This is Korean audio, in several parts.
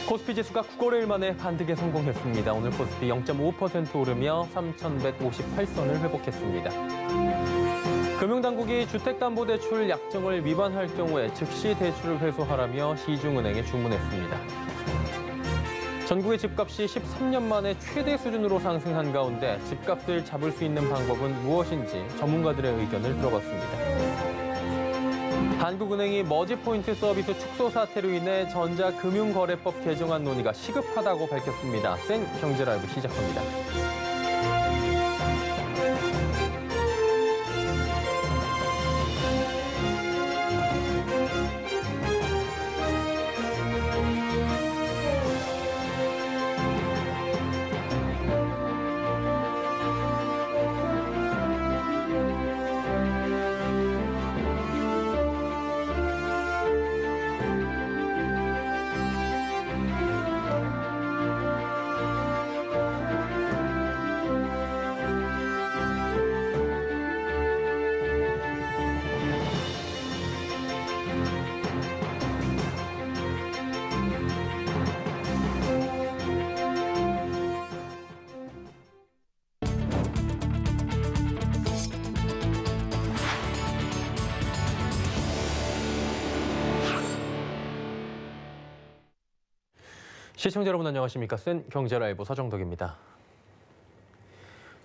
코스피 지수가 9거래일 만에 반등에 성공했습니다. 오늘 코스피 0.5% 오르며 3,158선을 회복했습니다. 금융당국이 주택담보대출 약정을 위반할 경우에 즉시 대출을 회수하라며 시중은행에 주문했습니다. 전국의 집값이 13년 만에 최대 수준으로 상승한 가운데 집값을 잡을 수 있는 방법은 무엇인지 전문가들의 의견을 들어봤습니다. 한국은행이 머지포인트 서비스 축소 사태로 인해 전자금융거래법 개정안 논의가 시급하다고 밝혔습니다. 센 경제라이브 시작합니다. 시청자 여러분 안녕하십니까? 센 경제라이브 서정덕입니다.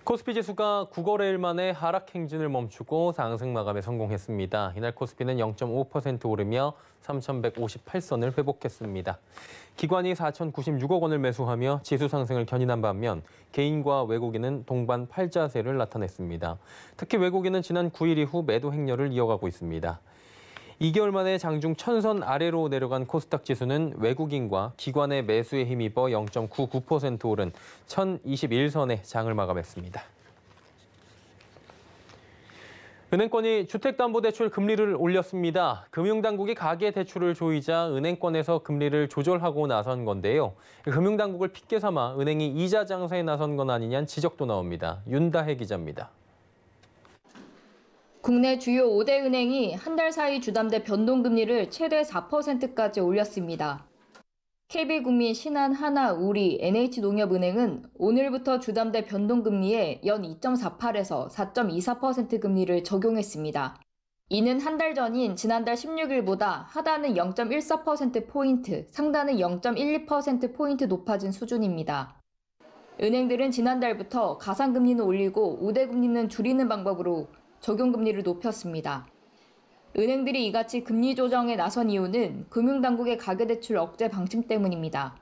코스피 지수가 9거래일 만에 하락 행진을 멈추고 상승 마감에 성공했습니다. 이날 코스피는 0.5% 오르며 3,158선을 회복했습니다. 기관이 4,096억 원을 매수하며 지수 상승을 견인한 반면 개인과 외국인은 동반 팔자세를 나타냈습니다. 특히 외국인은 지난 9일 이후 매도 행렬을 이어가고 있습니다. 2개월 만에 장중 1000선 아래로 내려간 코스닥 지수는 외국인과 기관의 매수에 힘입어 0.99% 오른 1021선의 장을 마감했습니다. 은행권이 주택담보대출 금리를 올렸습니다. 금융당국이 가계대출을 조이자 은행권에서 금리를 조절하고 나선 건데요. 금융당국을 핑계 삼아 은행이 이자 장사에 나선 건 아니냐는 지적도 나옵니다. 윤다혜 기자입니다. 국내 주요 5대 은행이 한 달 사이 주담대 변동금리를 최대 4%까지 올렸습니다. KB국민, 신한, 하나, 우리, NH농협은행은 오늘부터 주담대 변동금리에 연 2.48에서 4.24% 금리를 적용했습니다. 이는 한 달 전인 지난달 16일보다 하단은 0.14%포인트, 상단은 0.12%포인트 높아진 수준입니다. 은행들은 지난달부터 가상금리는 올리고 우대금리는 줄이는 방법으로 적용금리를 높였습니다. 은행들이 이같이 금리 조정에 나선 이유는 금융당국의 가계대출 억제 방침 때문입니다.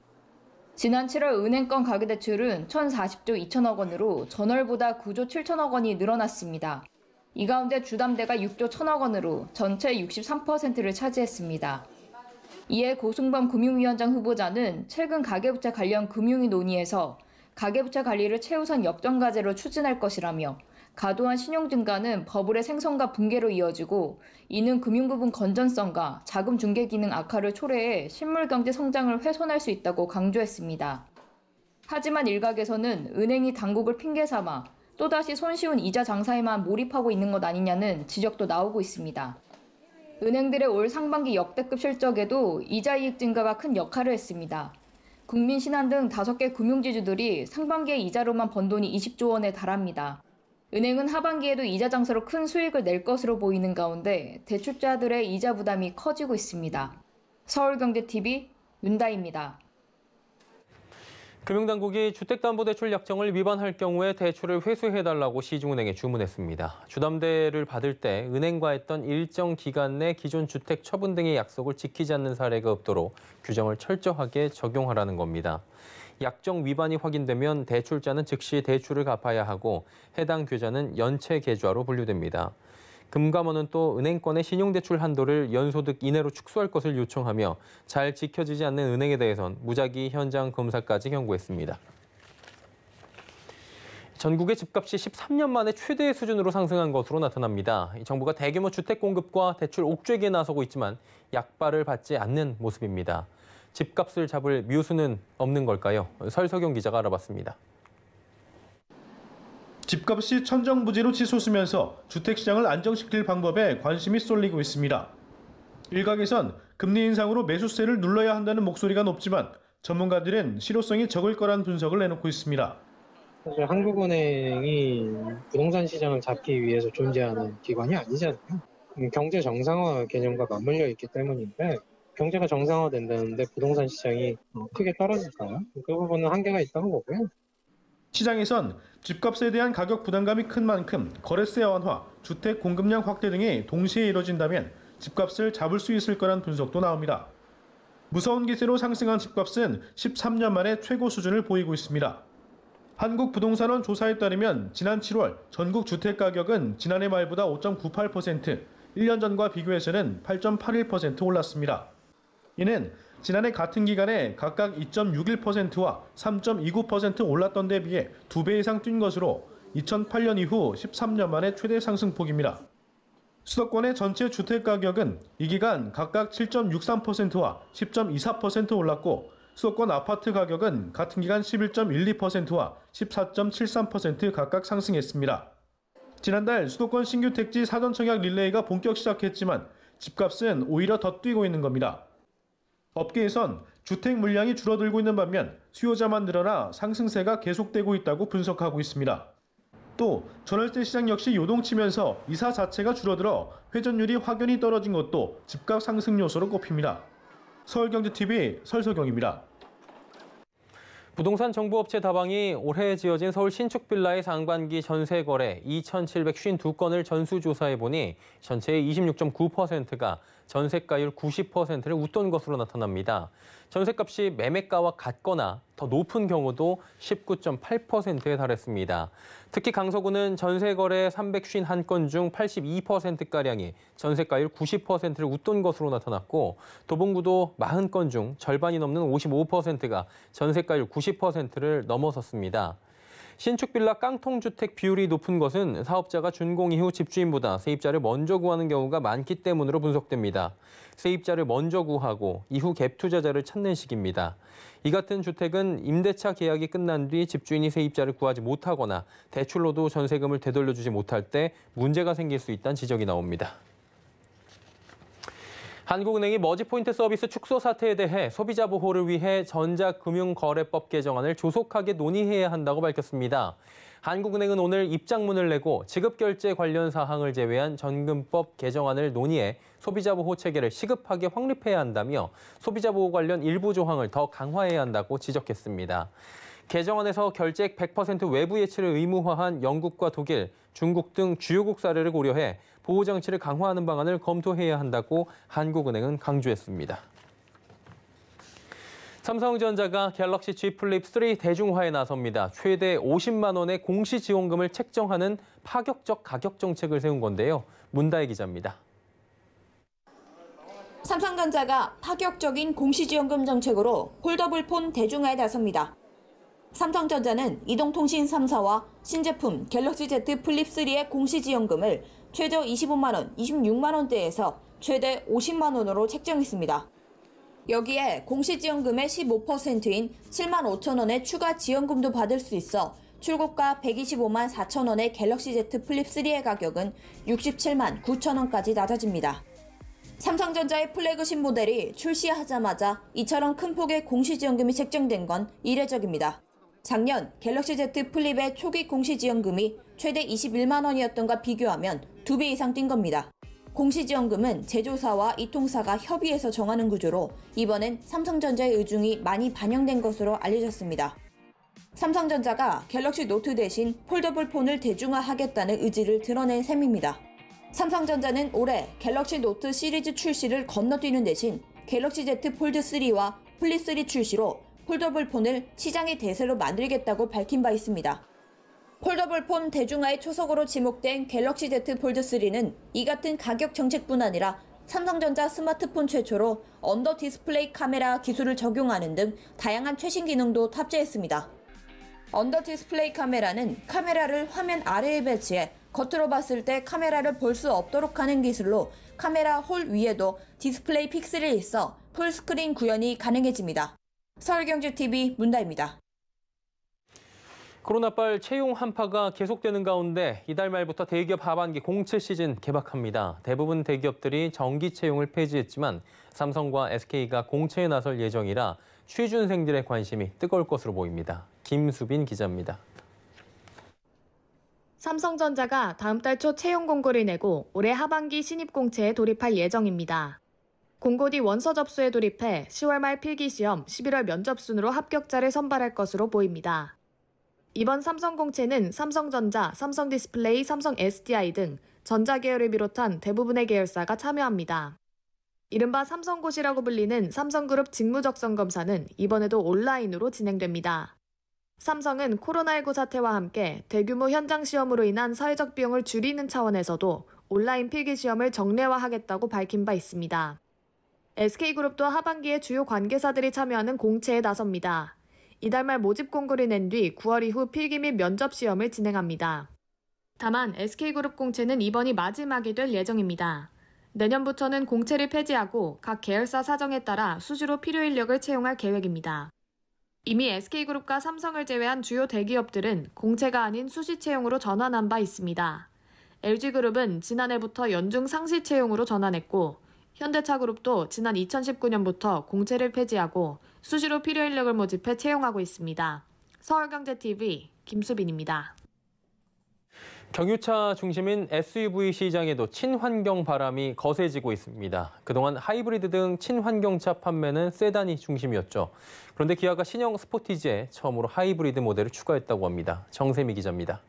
지난 7월 은행권 가계대출은 1,040조 2천억 원으로 전월보다 9조 7천억 원이 늘어났습니다. 이 가운데 주담대가 6조 1천억 원으로 전체 63%를 차지했습니다. 이에 고승범 금융위원장 후보자는 최근 가계부채 관련 금융위 논의에서 가계부채 관리를 최우선 역점과제로 추진할 것이라며 과도한 신용 증가는 버블의 생성과 붕괴로 이어지고 이는 금융부분 건전성과 자금 중개 기능 악화를 초래해 실물경제 성장을 훼손할 수 있다고 강조했습니다. 하지만 일각에서는 은행이 당국을 핑계 삼아 또다시 손쉬운 이자 장사에만 몰입하고 있는 것 아니냐는 지적도 나오고 있습니다. 은행들의 올 상반기 역대급 실적에도 이자 이익 증가가 큰 역할을 했습니다. 국민, 신한 등 5개 금융지주들이 상반기에 이자로만 번 돈이 20조 원에 달합니다. 은행은 하반기에도 이자 장사로 큰 수익을 낼 것으로 보이는 가운데 대출자들의 이자 부담이 커지고 있습니다. 서울경제TV 윤다희입니다. 금융당국이 주택담보대출 약정을 위반할 경우에 대출을 회수해달라고 시중은행에 주문했습니다. 주담대를 받을 때 은행과 했던 일정 기간 내 기존 주택 처분 등의 약속을 지키지 않는 사례가 없도록 규정을 철저하게 적용하라는 겁니다. 약정 위반이 확인되면 대출자는 즉시 대출을 갚아야 하고 해당 계좌는 연체 계좌로 분류됩니다. 금감원은 또 은행권의 신용대출 한도를 연소득 이내로 축소할 것을 요청하며 잘 지켜지지 않는 은행에 대해선 무작위 현장 검사까지 경고했습니다. 전국의 집값이 13년 만에 최대 수준으로 상승한 것으로 나타납니다. 정부가 대규모 주택 공급과 대출 옥죄기에 나서고 있지만 약발을 받지 않는 모습입니다. 집값을 잡을 묘수는 없는 걸까요? 설석용 기자가 알아봤습니다. 집값이 천정부지로 치솟으면서 주택시장을 안정시킬 방법에 관심이 쏠리고 있습니다. 일각에선 금리 인상으로 매수세를 눌러야 한다는 목소리가 높지만 전문가들은 실효성이 적을 거란 분석을 내놓고 있습니다. 사실 한국은행이 부동산 시장을 잡기 위해서 존재하는 기관이 아니잖아요. 경제 정상화 개념과 맞물려 있기 때문인데 경제가 정상화된다는데 부동산 시장이 크게 떨어질까요? 그 부분은 한계가 있다고 보고요. 시장에선 집값에 대한 가격 부담감이 큰 만큼 거래세 완화, 주택 공급량 확대 등이 동시에 이뤄진다면 집값을 잡을 수 있을 거란 분석도 나옵니다. 무서운 기세로 상승한 집값은 13년 만에 최고 수준을 보이고 있습니다. 한국부동산원 조사에 따르면 지난 7월 전국 주택가격은 지난해 말보다 5.98%, 1년 전과 비교해서는 8.81% 올랐습니다. 이는 지난해 같은 기간에 각각 2.61%와 3.29% 올랐던 데 비해 2배 이상 뛴 것으로 2008년 이후 13년 만에 최대 상승폭입니다. 수도권의 전체 주택가격은 이 기간 각각 7.63%와 10.24% 올랐고 수도권 아파트 가격은 같은 기간 11.12%와 14.73% 각각 상승했습니다. 지난달 수도권 신규 택지 사전 청약 릴레이가 본격 시작했지만 집값은 오히려 더 뛰고 있는 겁니다. 업계에선 주택 물량이 줄어들고 있는 반면 수요자만 늘어나 상승세가 계속되고 있다고 분석하고 있습니다. 또 전월세 시장 역시 요동치면서 이사 자체가 줄어들어 회전율이 확연히 떨어진 것도 집값 상승 요소로 꼽힙니다. 서울경제TV 설석영입니다. 부동산 정보업체 다방이 올해 지어진 서울 신축 빌라의 상반기 전세 거래 2,752건을 전수조사해보니 전체의 26.9%가 전세가율 90%를 웃돈 것으로 나타납니다. 전세값이 매매가와 같거나 더 높은 경우도 19.8%에 달했습니다. 특히 강서구는 전세 거래 351건 중 82%가량이 전세가율 90%를 웃돈 것으로 나타났고 도봉구도 40건 중 절반이 넘는 55%가 전세가율 90%를 넘어섰습니다. 신축 빌라 깡통주택 비율이 높은 것은 사업자가 준공 이후 집주인보다 세입자를 먼저 구하는 경우가 많기 때문으로 분석됩니다. 세입자를 먼저 구하고 이후 갭 투자자를 찾는 시기입니다. 이 같은 주택은 임대차 계약이 끝난 뒤 집주인이 세입자를 구하지 못하거나 대출로도 전세금을 되돌려주지 못할 때 문제가 생길 수 있다는 지적이 나옵니다. 한국은행이 머지포인트 서비스 축소 사태에 대해 소비자 보호를 위해 전자금융거래법 개정안을 조속하게 논의해야 한다고 밝혔습니다. 한국은행은 오늘 입장문을 내고 지급결제 관련 사항을 제외한 전금법 개정안을 논의해 소비자 보호 체계를 시급하게 확립해야 한다며 소비자 보호 관련 일부 조항을 더 강화해야 한다고 지적했습니다. 개정안에서 결제액 100% 외부 예치를 의무화한 영국과 독일, 중국 등 주요국 사례를 고려해 보호 장치를 강화하는 방안을 검토해야 한다고 한국은행은 강조했습니다. 삼성전자가 갤럭시 Z 플립 3 대중화에 나섭니다. 최대 50만 원의 공시지원금을 책정하는 파격적 가격 정책을 세운 건데요. 문다혜 기자입니다. 삼성전자가 파격적인 공시지원금 정책으로 폴더블 폰 대중화에 나섭니다. 삼성전자는 이동통신 3사와 신제품 갤럭시 Z 플립 3의 공시지원금을 최저 25만 원, 26만 원대에서 최대 50만 원으로 책정했습니다. 여기에 공시지원금의 15%인 7만 5천 원의 추가 지원금도 받을 수 있어 출고가 125만 4천 원의 갤럭시 Z 플립 3의 가격은 67만 9천 원까지 낮아집니다. 삼성전자의 플래그십 모델이 출시하자마자 이처럼 큰 폭의 공시지원금이 책정된 건 이례적입니다. 작년 갤럭시 Z 플립의 초기 공시지원금이 최대 21만 원이었던가 비교하면 2배 이상 뛴 겁니다. 공시지원금은 제조사와 이통사가 협의해서 정하는 구조로 이번엔 삼성전자의 의중이 많이 반영된 것으로 알려졌습니다. 삼성전자가 갤럭시 노트 대신 폴더블 폰을 대중화하겠다는 의지를 드러낸 셈입니다. 삼성전자는 올해 갤럭시 노트 시리즈 출시를 건너뛰는 대신 갤럭시 Z 폴드 3와 플립 3 출시로 폴더블 폰을 시장의 대세로 만들겠다고 밝힌 바 있습니다. 폴더블 폰 대중화의 초석으로 지목된 갤럭시 Z 폴드 3는 이 같은 가격 정책뿐 아니라 삼성전자 스마트폰 최초로 언더 디스플레이 카메라 기술을 적용하는 등 다양한 최신 기능도 탑재했습니다. 언더 디스플레이 카메라는 카메라를 화면 아래에 배치해 겉으로 봤을 때 카메라를 볼 수 없도록 하는 기술로 카메라 홀 위에도 디스플레이 픽셀이 있어 풀스크린 구현이 가능해집니다. 서울경제TV 문다입니다. 코로나빨 채용 한파가 계속되는 가운데 이달 말부터 대기업 하반기 공채 시즌 개막합니다. 대부분 대기업들이 정기 채용을 폐지했지만 삼성과 SK가 공채에 나설 예정이라 취준생들의 관심이 뜨거울 것으로 보입니다. 김수빈 기자입니다. 삼성전자가 다음 달 초 채용 공고를 내고 올해 하반기 신입 공채에 돌입할 예정입니다. 공고 뒤 원서 접수에 돌입해 10월 말 필기시험, 11월 면접 순으로 합격자를 선발할 것으로 보입니다. 이번 삼성 공채는 삼성전자, 삼성디스플레이, 삼성 SDI 등 전자계열을 비롯한 대부분의 계열사가 참여합니다. 이른바 삼성고시라고 불리는 삼성그룹 직무적성 검사는 이번에도 온라인으로 진행됩니다. 삼성은 코로나19 사태와 함께 대규모 현장 시험으로 인한 사회적 비용을 줄이는 차원에서도 온라인 필기시험을 정례화하겠다고 밝힌 바 있습니다. SK그룹도 하반기에 주요 관계사들이 참여하는 공채에 나섭니다. 이달 말 모집 공고를 낸 뒤 9월 이후 필기 및 면접 시험을 진행합니다. 다만 SK그룹 공채는 이번이 마지막이 될 예정입니다. 내년부터는 공채를 폐지하고 각 계열사 사정에 따라 수시로 필요 인력을 채용할 계획입니다. 이미 SK그룹과 삼성을 제외한 주요 대기업들은 공채가 아닌 수시 채용으로 전환한 바 있습니다. LG그룹은 지난해부터 연중 상시 채용으로 전환했고 현대차그룹도 지난 2019년부터 공채를 폐지하고 수시로 필요 인력을 모집해 채용하고 있습니다. 서울경제TV 김수빈입니다. 경유차 중심인 SUV 시장에도 친환경 바람이 거세지고 있습니다. 그동안 하이브리드 등 친환경차 판매는 세단이 중심이었죠. 그런데 기아가 신형 스포티지에 처음으로 하이브리드 모델을 추가했다고 합니다. 정세미 기자입니다.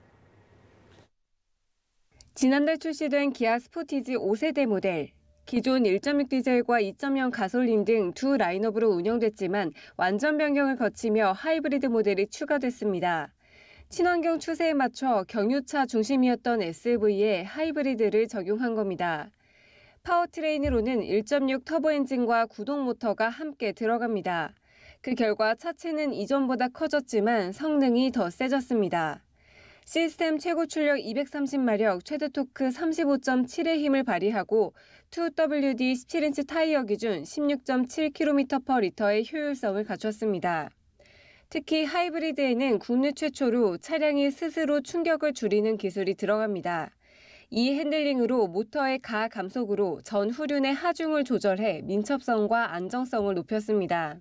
지난달 출시된 기아 스포티지 5세대 모델. 기존 1.6 디젤과 2.0 가솔린 등 두 라인업으로 운영됐지만 완전 변경을 거치며 하이브리드 모델이 추가됐습니다. 친환경 추세에 맞춰 경유차 중심이었던 SUV에 하이브리드를 적용한 겁니다. 파워트레인으로는 1.6 터보 엔진과 구동 모터가 함께 들어갑니다. 그 결과 차체는 이전보다 커졌지만 성능이 더 세졌습니다. 시스템 최고 출력 230마력, 최대 토크 35.7의 힘을 발휘하고 2WD 17인치 타이어 기준 16.7km/L의 효율성을 갖췄습니다. 특히 하이브리드에는 국내 최초로 차량이 스스로 충격을 줄이는 기술이 들어갑니다. 이 핸들링으로 모터의 가감속으로 전후륜의 하중을 조절해 민첩성과 안정성을 높였습니다.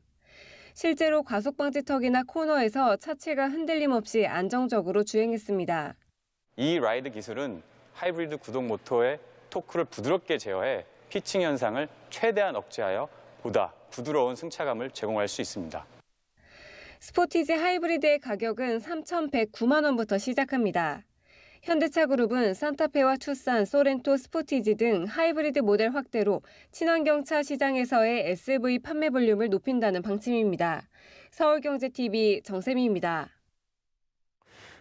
실제로 과속방지턱이나 코너에서 차체가 흔들림 없이 안정적으로 주행했습니다. 이 라이드 기술은 하이브리드 구동 모터의 토크를 부드럽게 제어해 피칭 현상을 최대한 억제하여 보다 부드러운 승차감을 제공할 수 있습니다. 스포티지 하이브리드의 가격은 3,109만 원부터 시작합니다. 현대차그룹은 산타페와 투싼, 소렌토, 스포티지 등 하이브리드 모델 확대로 친환경차 시장에서의 SUV 판매 볼륨을 높인다는 방침입니다. 서울경제TV 정세미입니다.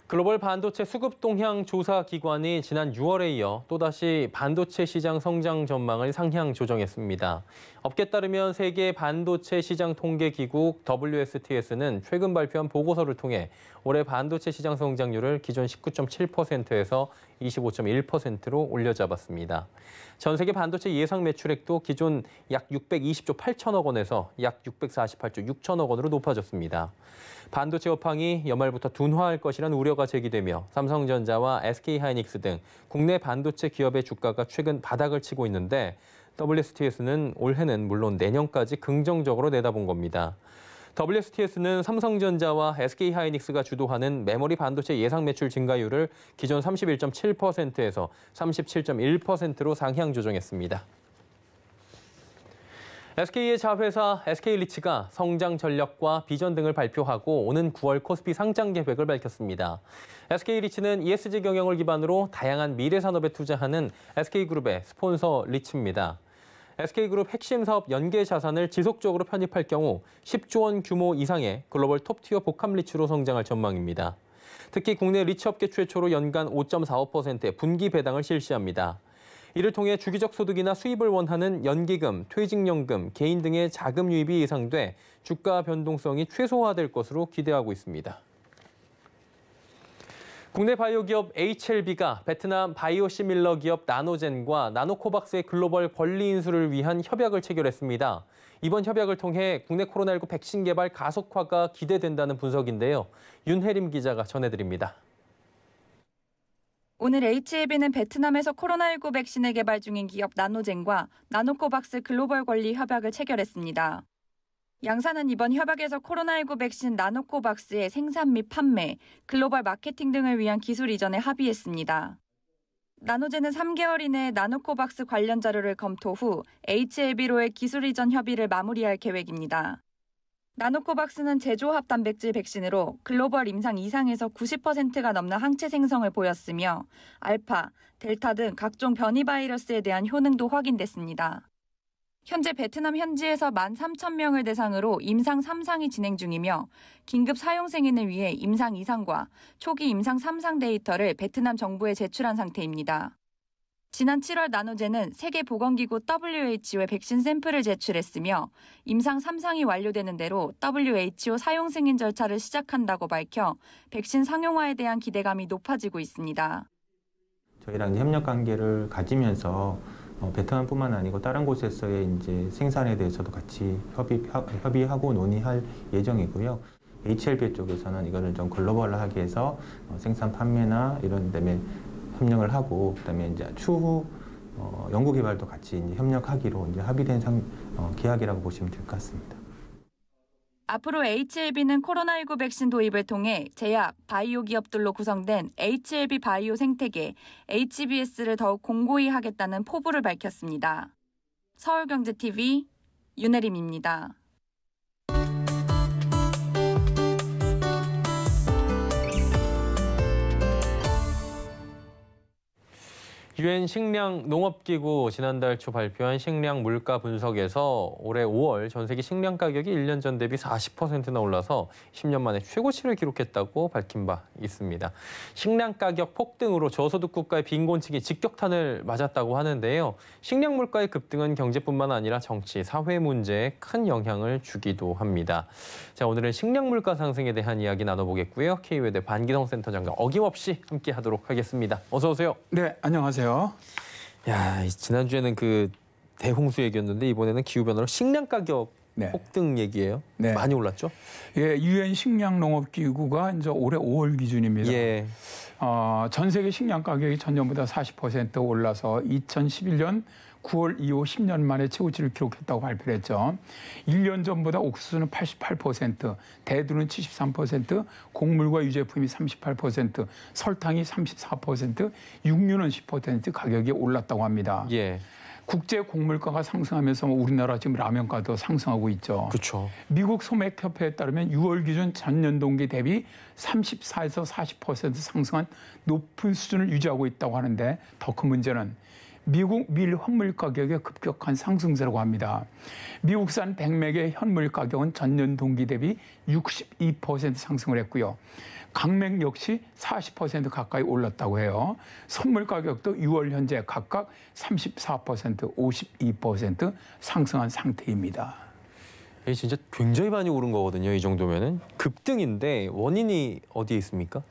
글로벌 반도체 수급 동향 조사 기관이 지난 6월에 이어 또다시 반도체 시장 성장 전망을 상향 조정했습니다. 업계에 따르면 세계 반도체 시장 통계 기국 WSTS는 최근 발표한 보고서를 통해 올해 반도체 시장 성장률을 기존 19.7%에서 25.1%로 올려잡았습니다. 전 세계 반도체 예상 매출액도 기존 약 620조 8천억 원에서 약 648조 6천억 원으로 높아졌습니다. 반도체 업황이 연말부터 둔화할 것이란 우려가 제기되며 삼성전자와 SK하이닉스 등 국내 반도체 기업의 주가가 최근 바닥을 치고 있는데 WSTS는 올해는 물론 내년까지 긍정적으로 내다본 겁니다. WSTS는 삼성전자와 SK하이닉스가 주도하는 메모리 반도체 예상 매출 증가율을 기존 31.7%에서 37.1%로 상향 조정했습니다. SK의 자회사 SK리츠가 성장 전략과 비전 등을 발표하고 오는 9월 코스피 상장 계획을 밝혔습니다. SK리츠는 ESG 경영을 기반으로 다양한 미래 산업에 투자하는 SK그룹의 스폰서 리츠입니다. SK그룹 핵심 사업 연계 자산을 지속적으로 편입할 경우 10조 원 규모 이상의 글로벌 톱티어 복합 리츠로 성장할 전망입니다. 특히 국내 리츠 업계 최초로 연간 5.45%의 분기 배당을 실시합니다. 이를 통해 주기적 소득이나 수입을 원하는 연기금, 퇴직연금, 개인 등의 자금 유입이 예상돼 주가 변동성이 최소화될 것으로 기대하고 있습니다. 국내 바이오 기업 HLB가 베트남 바이오시밀러 기업 나노젠과 나노코박스의 글로벌 권리 인수를 위한 협약을 체결했습니다. 이번 협약을 통해 국내 코로나19 백신 개발 가속화가 기대된다는 분석인데요. 윤혜림 기자가 전해드립니다. 오늘 HLB는 베트남에서 코로나19 백신을 개발 중인 기업 나노젠과 나노코박스 글로벌 권리 협약을 체결했습니다. 양사는 이번 협약에서 코로나19 백신 나노코박스의 생산 및 판매, 글로벌 마케팅 등을 위한 기술 이전에 합의했습니다. 나노젠은 3개월 이내에 나노코박스 관련 자료를 검토 후 HLB로의 기술 이전 협의를 마무리할 계획입니다. 나노코박스는 제조합 단백질 백신으로 글로벌 임상 이상에서 90%가 넘는 항체 생성을 보였으며 알파, 델타 등 각종 변이 바이러스에 대한 효능도 확인됐습니다. 현재 베트남 현지에서 13,000명을 대상으로 임상 3상이 진행 중이며 긴급 사용 승인을 위해 임상 2상과 초기 임상 3상 데이터를 베트남 정부에 제출한 상태입니다. 지난 7월 나노젠은 세계보건기구 WHO에 백신 샘플을 제출했으며 임상 3상이 완료되는 대로 WHO 사용 승인 절차를 시작한다고 밝혀 백신 상용화에 대한 기대감이 높아지고 있습니다. 저희랑 협력 관계를 가지면서 베트남뿐만 아니고 다른 곳에서의 이제 생산에 대해서도 같이 협의하고 논의할 예정이고요. HLB 쪽에서는 이거를 좀 글로벌하게 해서 생산 판매나 이런 데에 협력을 하고 그다음에 이제 추후 연구 개발도 같이 이제 협력하기로 이제 합의된 계약이라고 보시면 될 것 같습니다. 앞으로 HLB는 코로나19 백신 도입을 통해 제약, 바이오 기업들로 구성된 HLB 바이오 생태계, HBS를 더욱 공고히 하겠다는 포부를 밝혔습니다. 서울경제TV 윤혜림입니다. 유엔 식량 농업기구 지난달 초 발표한 식량 물가 분석에서 올해 5월 전 세계 식량 가격이 1년 전 대비 40%나 올라서 10년 만에 최고치를 기록했다고 밝힌 바 있습니다. 식량 가격 폭등으로 저소득 국가의 빈곤층이 직격탄을 맞았다고 하는데요. 식량 물가의 급등은 경제뿐만 아니라 정치, 사회 문제에 큰 영향을 주기도 합니다. 자, 오늘은 식량 물가 상승에 대한 이야기 나눠보겠고요. K외대 반기성 센터장과 어김없이 함께하도록 하겠습니다. 어서 오세요. 네, 안녕하세요. 야, 지난주에는 그 대홍수 얘기였는데 이번에는 기후변화로 식량 가격 폭등 얘기예요. 네. 많이 올랐죠? 예, 유엔 식량농업기구가 이제 올해 5월 기준입니다. 예. 전 세계 식량 가격이 전년보다 40% 올라서 2011년 9월 이후 10년 만에 최고치를 기록했다고 발표를 했죠. 1년 전보다 옥수수는 88%, 대두는 73%, 곡물과 유제품이 38%, 설탕이 34%, 육류는 10% 가격이 올랐다고 합니다. 예. 국제 곡물가가 상승하면서 우리나라 지금 라면가도 상승하고 있죠. 그렇죠. 미국 소맥협회에 따르면 6월 기준 전년 동기 대비 34에서 40% 상승한 높은 수준을 유지하고 있다고 하는데 더 큰 문제는 미국 밀 현물 가격의 급격한 상승세라고 합니다. 미국산 백맥의 현물 가격은 전년 동기 대비 62% 상승을 했고요. 강맥 역시 40% 가까이 올랐다고 해요. 선물 가격도 6월 현재 각각 34%, 52% 상승한 상태입니다. 이게 진짜 굉장히 많이 오른 거거든요. 이 정도면은 급등인데 원인이 어디에 있습니까?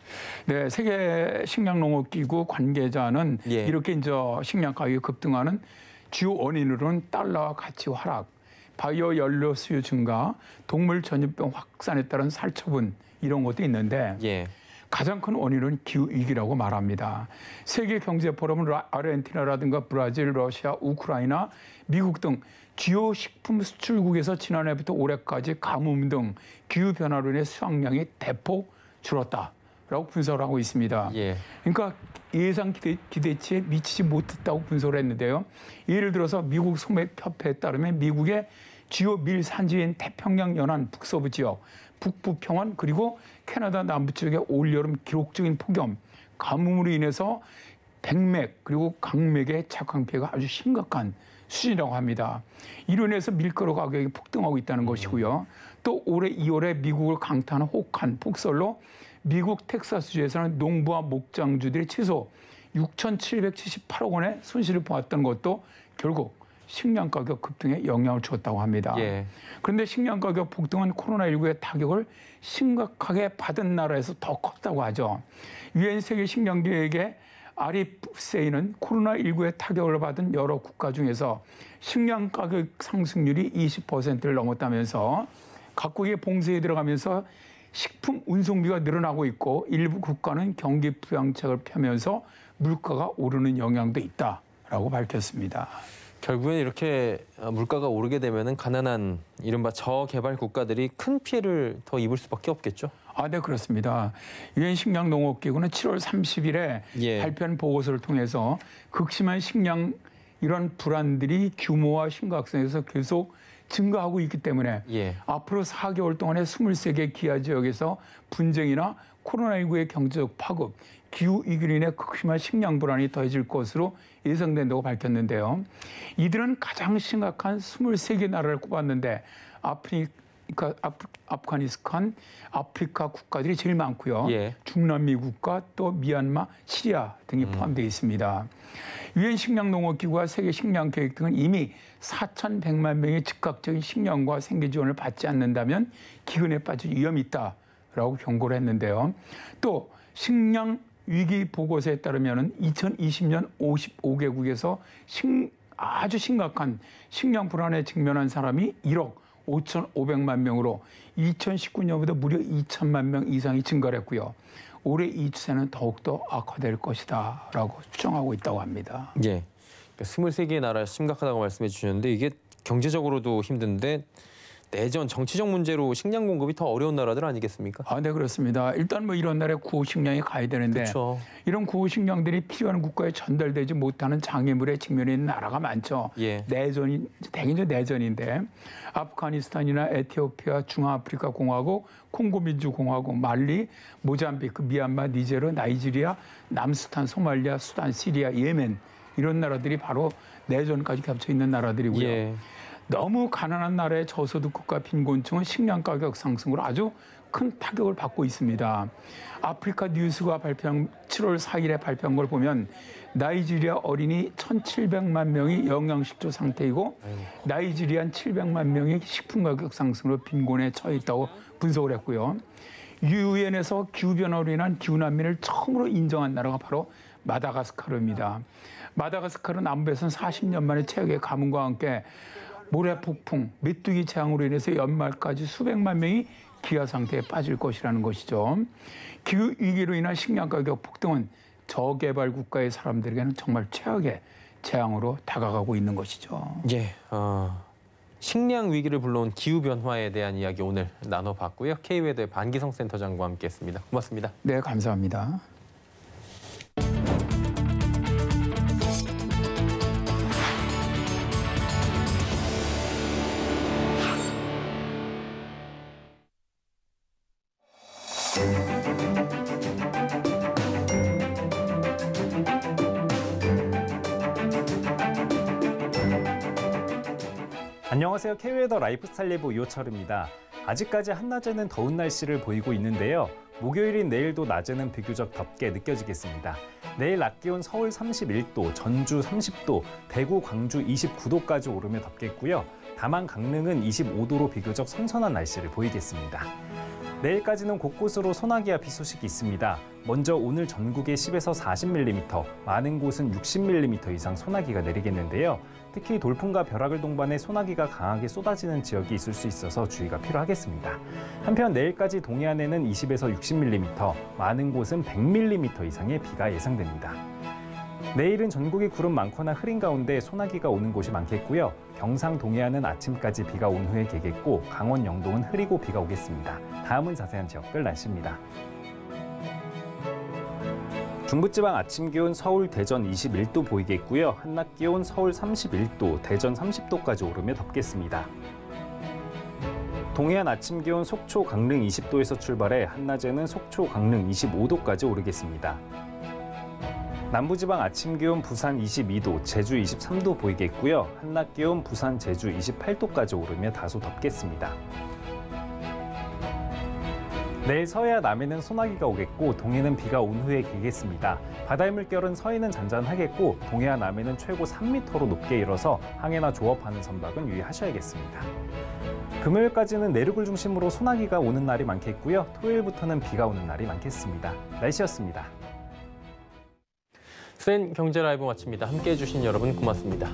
네, 세계 식량농업기구 관계자는 이렇게 이제 식량 가격이 급등하는 주요 원인으로는 달러와 가치 하락, 바이오 연료 수요 증가, 동물 전염병 확산에 따른 살처분 이런 것도 있는데 가장 큰 원인은 기후 위기라고 말합니다. 세계 경제 포럼은 아르헨티나라든가 브라질, 러시아, 우크라이나, 미국 등 주요 식품 수출국에서 지난해부터 올해까지 가뭄 등 기후 변화로 인해 수확량이 대폭 줄었다라고 분석을 하고 있습니다. 그러니까 예상 기대치에 미치지 못했다고 분석을 했는데요. 예를 들어서 미국 소맥협회에 따르면 미국의 주요 밀 산지인 태평양 연안 북서부 지역, 북부 평원 그리고 캐나다 남부 지역의 올여름 기록적인 폭염, 가뭄으로 인해서 백맥 그리고 강맥의 착황 피해가 아주 심각한 수준이라고 합니다. 이로 인해서 밀가루 가격이 폭등하고 있다는 것이고요. 또 올해 2월에 미국을 강타한 혹한 폭설로 미국 텍사스주에서는 농부와 목장주들이 최소 6,778억 원의 손실을 보았던 것도 결국 식량 가격 급등에 영향을 줬다고 합니다. 예. 그런데 식량 가격 폭등은 코로나19의 타격을 심각하게 받은 나라에서 더 컸다고 하죠. 유엔 세계 식량계획의 아리프세이는 코로나19의 타격을 받은 여러 국가 중에서 식량 가격 상승률이 20%를 넘었다면서 각국의 봉쇄에 들어가면서 식품 운송비가 늘어나고 있고 일부 국가는 경기 부양책을 펴면서 물가가 오르는 영향도 있다라고 밝혔습니다. 결국엔 이렇게 물가가 오르게 되면은 가난한 이른바 저개발 국가들이 큰 피해를 더 입을 수밖에 없겠죠. 네, 그렇습니다. 유엔 식량농업기구는 7월 30일에 예. 발표한 보고서를 통해서 극심한 식량 이런 불안들이 규모와 심각성에서 계속 증가하고 있기 때문에 예. 앞으로 4개월 동안에 23개 기아 지역에서 분쟁이나 코로나19의 경제적 파급, 기후위기로 인해 극심한 식량 불안이 더해질 것으로 예상된다고 밝혔는데요. 이들은 가장 심각한 23개 나라를 꼽았는데 아프가니스탄, 아프리카 국가들이 제일 많고요. 예. 중남미 국가, 또 미얀마, 시리아 등이 포함되어 있습니다. 유엔 식량농업기구와 세계 식량계획 등은 이미 4,100만 명의 즉각적인 식량과 생계 지원을 받지 않는다면 기근에 빠질 위험이 있다라고 경고를 했는데요. 또 식량 위기 보고서에 따르면 2020년 55개국에서 아주 심각한 식량 불안에 직면한 사람이 1억 5,500만 명으로 2019년보다 무려 2천만 명 이상이 증가를 했고요. 올해 이 추세는 더욱더 악화될 것이다라고 추정하고 있다고 합니다. 예. 23개의 나라 심각하다고 말씀해 주셨는데 이게 경제적으로도 힘든데 내전 정치적 문제로 식량 공급이 더 어려운 나라들 아니겠습니까? 네, 그렇습니다. 일단 뭐 이런 나라에 구호 식량이 가야 되는데 그렇죠. 이런 구호 식량들이 필요한 국가에 전달되지 못하는 장애물에 직면해 있는 나라가 많죠. 예. 대개는 내전인데 아프가니스탄이나 에티오피아, 중아프리카 공화국, 콩고 민주공화국, 말리, 모잠비크, 미얀마, 니제르, 나이지리아, 남수탄, 소말리아, 수단, 시리아, 예멘 이런 나라들이 바로 내전까지 겹쳐 있는 나라들이고요. 예. 너무 가난한 나라의 저소득국가 빈곤층은 식량 가격 상승으로 아주 큰 타격을 받고 있습니다. 아프리카 뉴스가 발표한 7월 4일에 발표한 걸 보면 나이지리아 어린이 1,700만 명이 영양실조 상태이고 나이지리안 700만 명이 식품 가격 상승으로 빈곤에 처해 있다고 분석을 했고요. 유엔에서 기후변화로 인한 기후난민을 처음으로 인정한 나라가 바로 마다가스카르입니다. 마다가스카르 남부에서는 40년 만에 최악의 가뭄과 함께 모래 폭풍, 메뚜기 재앙으로 인해서 연말까지 수백만 명이 기아 상태에 빠질 것이라는 것이죠. 기후 위기로 인한 식량 가격 폭등은 저개발 국가의 사람들에게는 정말 최악의 재앙으로 다가가고 있는 것이죠. 예. 식량 위기를 불러온 기후 변화에 대한 이야기 오늘 나눠봤고요. K웨더의 반기성 센터장과 함께했습니다. 고맙습니다. 네, 감사합니다. 안녕하세요. K웨더 라이프스타일 리뷰 이호철입니다. 아직까지 한낮에는 더운 날씨를 보이고 있는데요. 목요일인 내일도 낮에는 비교적 덥게 느껴지겠습니다. 내일 낮 기온 서울 31도, 전주 30도, 대구, 광주 29도까지 오르며 덥겠고요. 다만 강릉은 25도로 비교적 선선한 날씨를 보이겠습니다. 내일까지는 곳곳으로 소나기와 비 소식이 있습니다. 먼저 오늘 전국에 10에서 40mm, 많은 곳은 60mm 이상 소나기가 내리겠는데요. 특히 돌풍과 벼락을 동반해 소나기가 강하게 쏟아지는 지역이 있을 수 있어서 주의가 필요하겠습니다. 한편 내일까지 동해안에는 20에서 60mm, 많은 곳은 100mm 이상의 비가 예상됩니다. 내일은 전국이 구름 많거나 흐린 가운데 소나기가 오는 곳이 많겠고요. 경상 동해안은 아침까지 비가 온 후에 개겠고 강원 영동은 흐리고 비가 오겠습니다. 다음은 자세한 지역별 날씨입니다. 중부지방 아침 기온 서울, 대전 21도 보이겠고요. 한낮 기온 서울 31도, 대전 30도까지 오르며 덥겠습니다. 동해안 아침 기온 속초, 강릉 20도에서 출발해 한낮에는 속초, 강릉 25도까지 오르겠습니다. 남부지방 아침 기온 부산 22도, 제주 23도 보이겠고요. 한낮 기온 부산, 제주 28도까지 오르며 다소 덥겠습니다. 내일 서해와 남해는 소나기가 오겠고 동해는 비가 온 후에 개겠습니다. 바다의 물결은 서해는 잔잔하겠고 동해와 남해는 최고 3m로 높게 일어서 항해나 조업하는 선박은 유의하셔야겠습니다. 금요일까지는 내륙을 중심으로 소나기가 오는 날이 많겠고요. 토요일부터는 비가 오는 날이 많겠습니다. 날씨였습니다. 센 경제 라이브 마칩니다. 함께해 주신 여러분 고맙습니다.